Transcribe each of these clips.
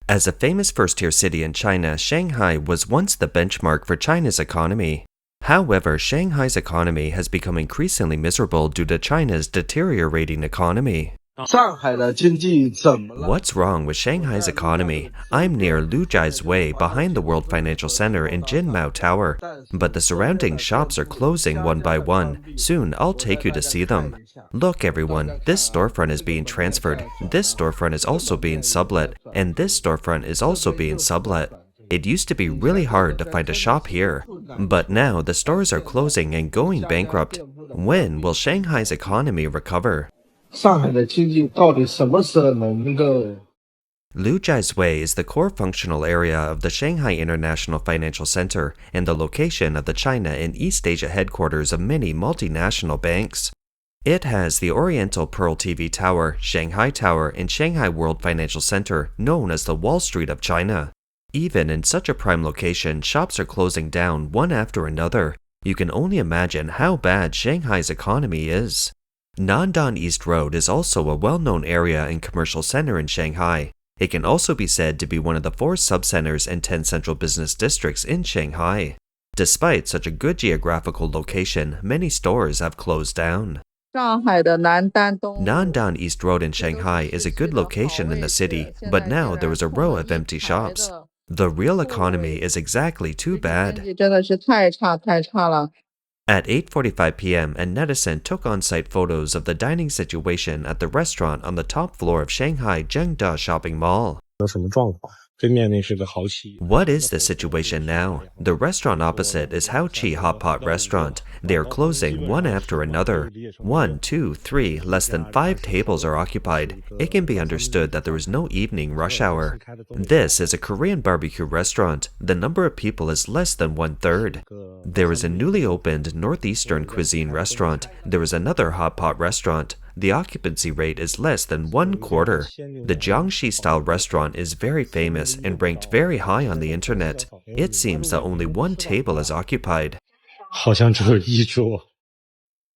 As a famous first-tier city in China, Shanghai was once the benchmark for China's economy. However, Shanghai's economy has become increasingly miserable due to China's deteriorating economy. What's wrong with Shanghai's economy? I'm near Lujai's Way behind the World Financial Center in Jinmao Tower, but the surrounding shops are closing one by one. Soon I'll take you to see them. Look everyone, this storefront is being transferred, this storefront is also being sublet, and this storefront is also being sublet. It used to be really hard to find a shop here, but now the stores are closing and going bankrupt. When will Shanghai's economy recover? Lujai's Way is the core functional area of the Shanghai International Financial Center and the location of the China and East Asia headquarters of many multinational banks. It has the Oriental Pearl TV Tower, Shanghai Tower, and Shanghai World Financial Center, known as the Wall Street of China. Even in such a prime location, shops are closing down one after another. You can only imagine how bad Shanghai's economy is. Nandan East Road is also a well-known area and commercial center in Shanghai. It can also be said to be one of the 4 sub-centers and 10 central business districts in Shanghai. Despite such a good geographical location, many stores have closed down. Nandan East Road in Shanghai is a good location in the city, but now there is a row of empty shops. The real economy is exactly too bad. At 8:45 p.m., a netizen took on-site photos of the dining situation at the restaurant on the top floor of Shanghai Zhengde Shopping Mall. What is the situation now? The restaurant opposite is Haoqi Hot Pot Restaurant. They are closing one after another. 1, 2, 3, less than 5 tables are occupied. It can be understood that there is no evening rush hour. This is a Korean barbecue restaurant. The number of people is less than 1/3. There is a newly opened Northeastern cuisine restaurant. There is another hot pot restaurant. The occupancy rate is less than 1/4. The Jiangxi-style restaurant is very famous and ranked very high on the internet. It seems that only 1 table is occupied.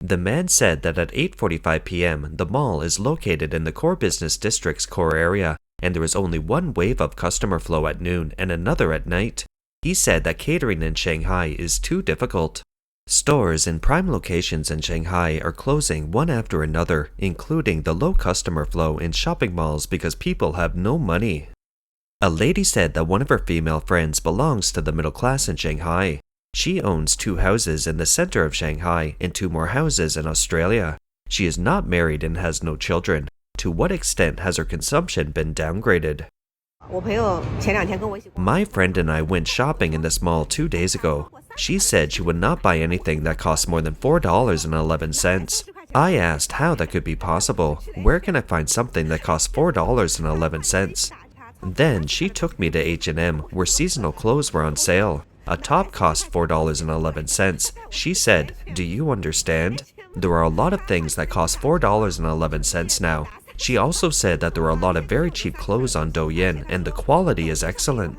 The man said that at 8:45 p.m., the mall is located in the core business district's core area, and there is only 1 wave of customer flow at noon and another at night. He said that catering in Shanghai is too difficult. Stores in prime locations in Shanghai are closing one after another, including the low customer flow in shopping malls because people have no money. A lady said that one of her female friends belongs to the middle class in Shanghai. She owns 2 houses in the center of Shanghai and 2 more houses in Australia. She is not married and has no children. To what extent has her consumption been downgraded? My friend and I went shopping in this mall 2 days ago. She said she would not buy anything that costs more than $4.11. I asked how that could be possible. Where can I find something that costs $4.11? Then she took me to H&M, where seasonal clothes were on sale. A top cost $4.11. She said, "Do you understand? There are a lot of things that cost $4.11 now." She also said that there are a lot of very cheap clothes on Douyin, and the quality is excellent.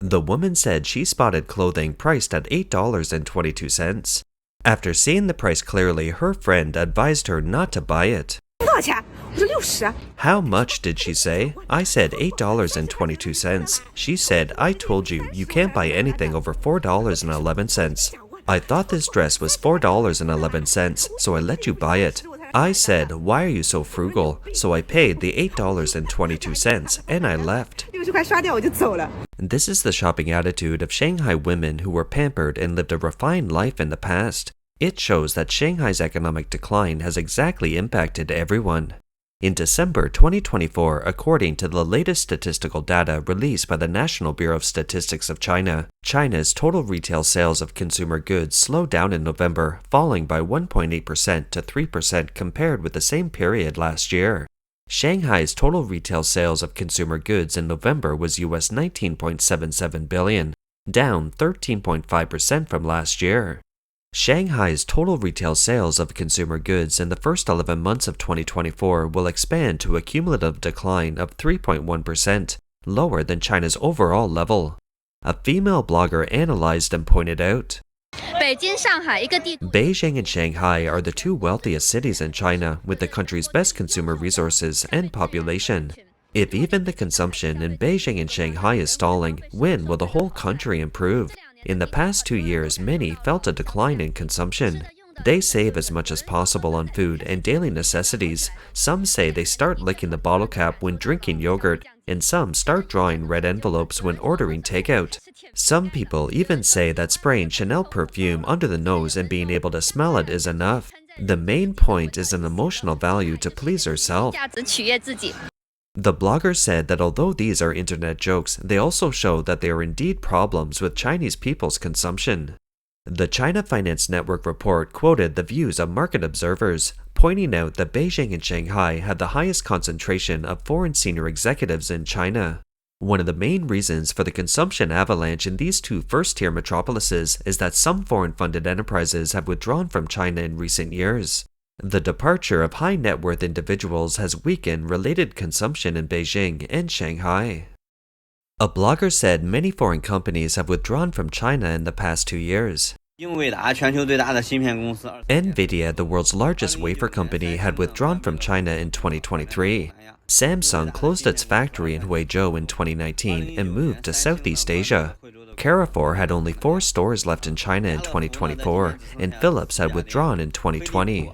The woman said she spotted clothing priced at $8.22. After seeing the price clearly, her friend advised her not to buy it. How much did she say? I said $8.22. She said, "I told you, you can't buy anything over $4.11. I thought this dress was $4.11, so I let you buy it." I said, "Why are you so frugal?" So I paid the $8.22 and I left. This is the shopping attitude of Shanghai women who were pampered and lived a refined life in the past. It shows that Shanghai's economic decline has exactly impacted everyone. In December 2024, according to the latest statistical data released by the National Bureau of Statistics of China, China's total retail sales of consumer goods slowed down in November, falling by 1.8% to 3% compared with the same period last year. Shanghai's total retail sales of consumer goods in November was US $19.77 billion, down 13.5% from last year. Shanghai's total retail sales of consumer goods in the first 11 months of 2024 will expand to a cumulative decline of 3.1%, lower than China's overall level. A female blogger analyzed and pointed out, Beijing and Shanghai are the 2 wealthiest cities in China with the country's best consumer resources and population. If even the consumption in Beijing and Shanghai is stalling, when will the whole country improve? In the past 2 years, many felt a decline in consumption. They save as much as possible on food and daily necessities. Some say they start licking the bottle cap when drinking yogurt, and some start drawing red envelopes when ordering takeout. Some people even say that spraying Chanel perfume under the nose and being able to smell it is enough. The main point is an emotional value to please herself. The blogger said that although these are internet jokes, they also show that there are indeed problems with Chinese people's consumption. The China Finance Network report quoted the views of market observers, pointing out that Beijing and Shanghai had the highest concentration of foreign senior executives in China. One of the main reasons for the consumption avalanche in these two first-tier metropolises is that some foreign-funded enterprises have withdrawn from China in recent years. The departure of high-net-worth individuals has weakened related consumption in Beijing and Shanghai. A blogger said many foreign companies have withdrawn from China in the past 2 years. Nvidia, the world's largest wafer company, had withdrawn from China in 2023. Samsung closed its factory in Huizhou in 2019 and moved to Southeast Asia. Carrefour had only 4 stores left in China in 2024, and Philips had withdrawn in 2020.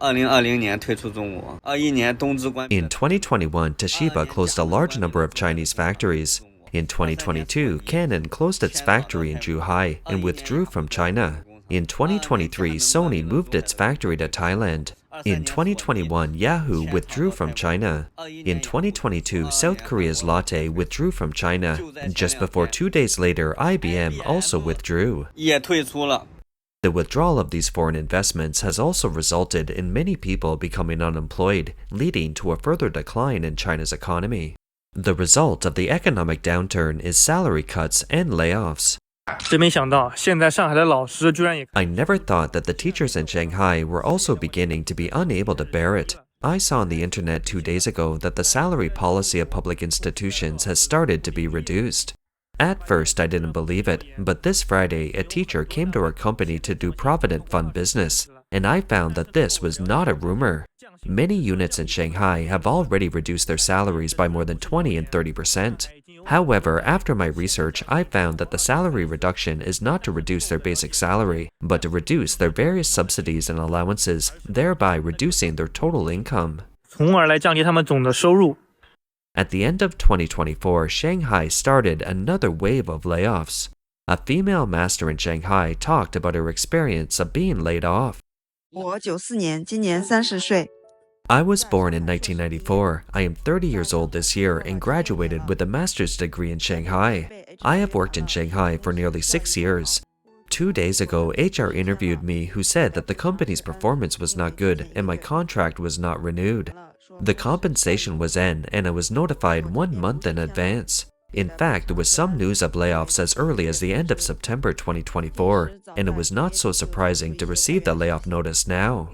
In 2021, Toshiba closed a large number of Chinese factories. In 2022, Canon closed its factory in Zhuhai and withdrew from China. In 2023, Sony moved its factory to Thailand. In 2021, Yahoo withdrew from China. In 2022, South Korea's Lotte withdrew from China. Just before 2 days later, IBM also withdrew. The withdrawal of these foreign investments has also resulted in many people becoming unemployed, leading to a further decline in China's economy. The result of the economic downturn is salary cuts and layoffs. I never thought that the teachers in Shanghai were also beginning to be unable to bear it. I saw on the internet 2 days ago that the salary policy of public institutions has started to be reduced. At first, I didn't believe it, but this Friday, a teacher came to our company to do Provident Fund business, and I found that this was not a rumor. Many units in Shanghai have already reduced their salaries by more than 20 and 30%. However, after my research, I found that the salary reduction is not to reduce their basic salary, but to reduce their various subsidies and allowances, thereby reducing their total income. At the end of 2024, Shanghai started another wave of layoffs. A female master in Shanghai talked about her experience of being laid off. I was born in 1994. I am 30 years old this year and graduated with a master's degree in Shanghai. I have worked in Shanghai for nearly 6 years. 2 days ago, HR interviewed me who said that the company's performance was not good and my contract was not renewed. The compensation was in, and I was notified 1 month in advance. In fact, there was some news of layoffs as early as the end of September 2024, and it was not so surprising to receive the layoff notice now.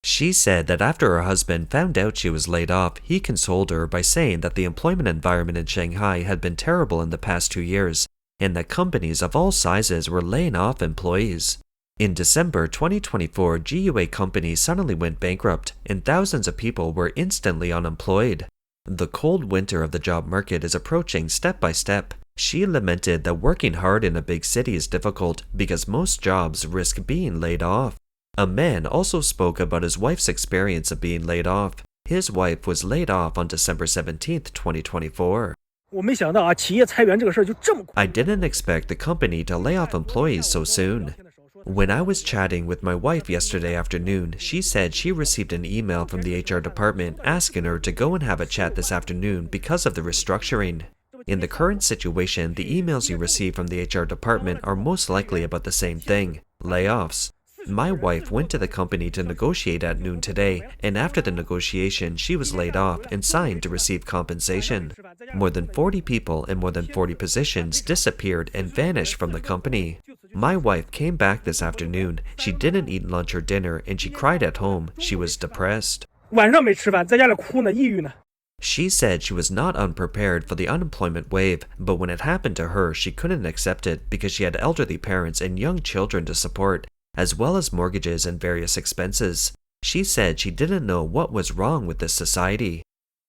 She said that after her husband found out she was laid off, he consoled her by saying that the employment environment in Shanghai had been terrible in the past 2 years, and that companies of all sizes were laying off employees. In December 2024, GUA companies suddenly went bankrupt, and thousands of people were instantly unemployed. The cold winter of the job market is approaching step by step. She lamented that working hard in a big city is difficult because most jobs risk being laid off. A man also spoke about his wife's experience of being laid off. His wife was laid off on December 17, 2024. I didn't expect the company to lay off employees so soon. When I was chatting with my wife yesterday afternoon, she said she received an email from the HR department asking her to go and have a chat this afternoon because of the restructuring. In the current situation, the emails you receive from the HR department are most likely about the same thing: layoffs. My wife went to the company to negotiate at noon today, and after the negotiation, she was laid off and signed to receive compensation. More than 40 people and more than 40 positions disappeared and vanished from the company. My wife came back this afternoon. She didn't eat lunch or dinner, and she cried at home. She was depressed. She said she was not unprepared for the unemployment wave, but when it happened to her, she couldn't accept it because she had elderly parents and young children to support, as well as mortgages and various expenses. She said she didn't know what was wrong with this society.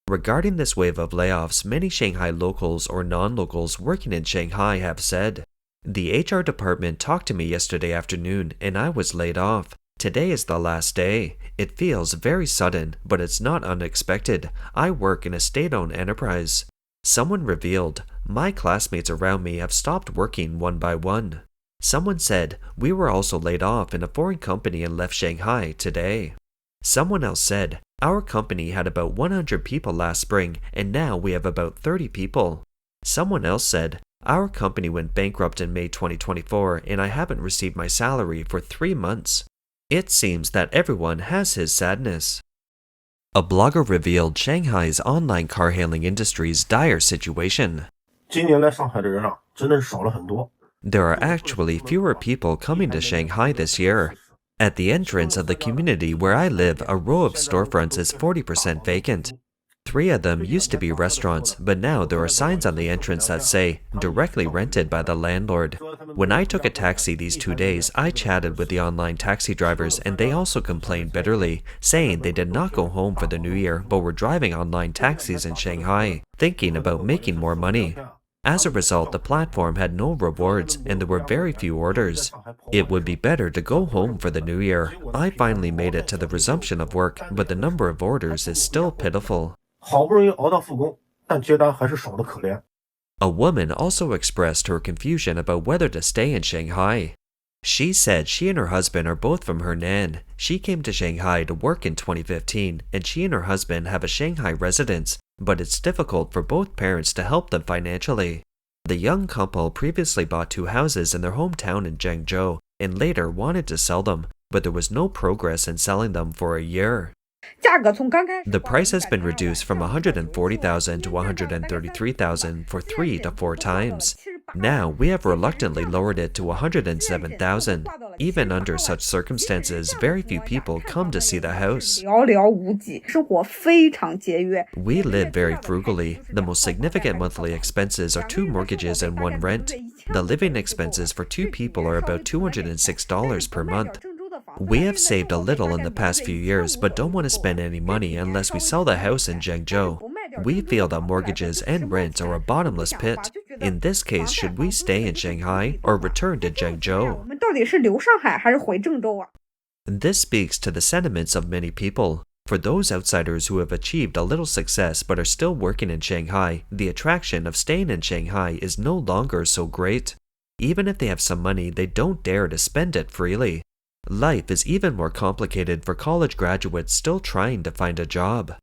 Regarding this wave of layoffs, many Shanghai locals or non-locals working in Shanghai have said, "The HR department talked to me yesterday afternoon and I was laid off. Today is the last day. It feels very sudden, but it's not unexpected. I work in a state-owned enterprise." Someone revealed, "My classmates around me have stopped working one by one." Someone said, "We were also laid off in a foreign company and left Shanghai today." Someone else said, "Our company had about 100 people last spring and now we have about 30 people." Someone else said, "Our company went bankrupt in May 2024 and I haven't received my salary for 3 months." It seems that everyone has his sadness. A blogger revealed Shanghai's online car hailing industry's dire situation. 今年来上海的人啊，真的是少了很多。 There are actually fewer people coming to Shanghai this year. At the entrance of the community where I live, a row of storefronts is 40% vacant. 3 of them used to be restaurants, but now there are signs on the entrance that say, "Directly rented by the landlord." When I took a taxi these 2 days, I chatted with the online taxi drivers and they also complained bitterly, saying they did not go home for the new year but were driving online taxis in Shanghai, thinking about making more money. As a result, the platform had no rewards and there were very few orders. It would be better to go home for the new year. I finally made it to the resumption of work, but the number of orders is still pitiful. 好不容易熬到复工，但接单还是少得可怜。 A woman also expressed her confusion about whether to stay in Shanghai. She said she and her husband are both from Hernan. She came to Shanghai to work in 2015, and she and her husband have a Shanghai residence, but it's difficult for both parents to help them financially. The young couple previously bought 2 houses in their hometown in Zhengzhou and later wanted to sell them, but there was no progress in selling them for a year. The price has been reduced from 140,000 to 133,000 for 3 to 4 times. Now we have reluctantly lowered it to 107,000. Even under such circumstances, very few people come to see the house. We live very frugally. The most significant monthly expenses are 2 mortgages and 1 rent. The living expenses for 2 people are about $206 per month. We have saved a little in the past few years, but don't want to spend any money unless we sell the house in Zhengzhou. We feel that mortgages and rents are a bottomless pit. In this case, should we stay in Shanghai or return to Zhengzhou? This speaks to the sentiments of many people. For those outsiders who have achieved a little success but are still working in Shanghai, the attraction of staying in Shanghai is no longer so great. Even if they have some money, they don't dare to spend it freely. Life is even more complicated for college graduates still trying to find a job.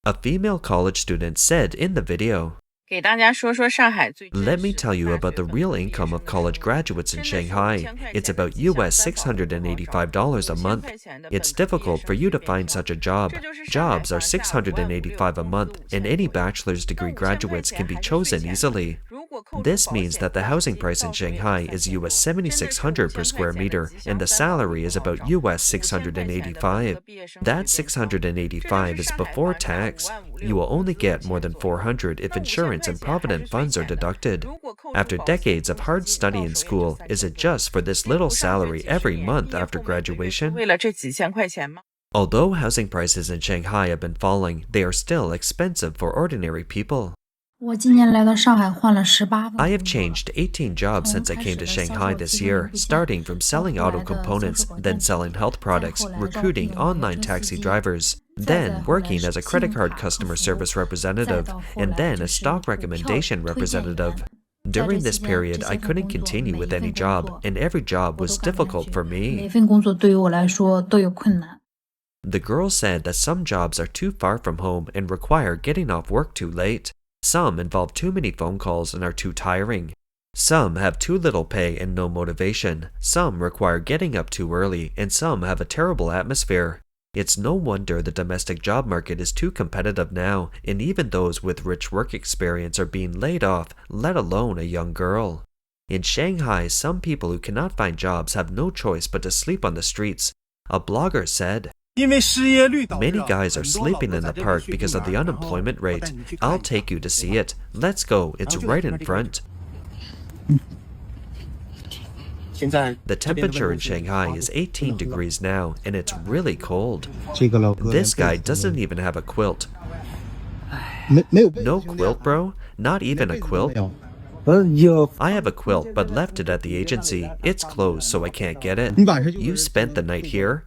A female college student said in the video, "Let me tell you about the real income of college graduates in Shanghai. It's about US $685 a month. It's difficult for you to find such a job. Jobs are $685 a month, and any bachelor's degree graduates can be chosen easily. This means that the housing price in Shanghai is US $7,600 per square meter, and the salary is about US $685. That $685 is before tax. You will only get more than $400 if insurance and provident funds are deducted. After decades of hard study in school, is it just for this little salary every month after graduation?" Although housing prices in Shanghai have been falling, they are still expensive for ordinary people. I have changed 18 jobs since I came to Shanghai this year, starting from selling auto components, then selling health products, recruiting online taxi drivers, then working as a credit card customer service representative, and then a stock recommendation representative. During this period, I couldn't continue with any job, and every job was difficult for me. The girl said that some jobs are too far from home and require getting off work too late. Some involve too many phone calls and are too tiring. Some have too little pay and no motivation. Some require getting up too early, and some have a terrible atmosphere. It's no wonder the domestic job market is too competitive now, and even those with rich work experience are being laid off, let alone a young girl. In Shanghai, some people who cannot find jobs have no choice but to sleep on the streets. A blogger said, "Many guys are sleeping in the park because of the unemployment rate. I'll take you to see it. Let's go, it's right in front." The temperature in Shanghai is 18 degrees now, and it's really cold. This guy doesn't even have a quilt. No quilt, bro? Not even a quilt? I have a quilt, but left it at the agency. It's closed, so I can't get it. You spent the night here?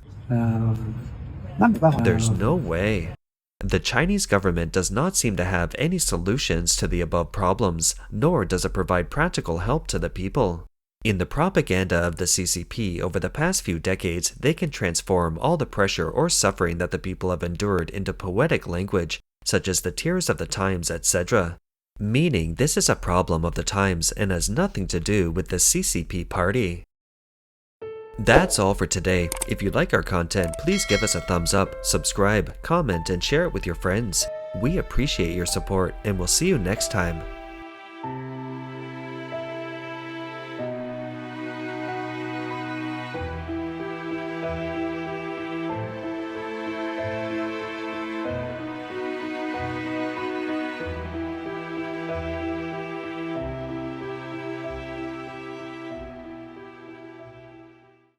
There's no way. The Chinese government does not seem to have any solutions to the above problems, nor does it provide practical help to the people. In the propaganda of the CCP over the past few decades, they can transform all the pressure or suffering that the people have endured into poetic language, such as the tears of the times, etc. Meaning this is a problem of the times and has nothing to do with the CCP party. That's all for today. If you like our content, please give us a thumbs up, subscribe, comment, and share it with your friends. We appreciate your support, and we'll see you next time.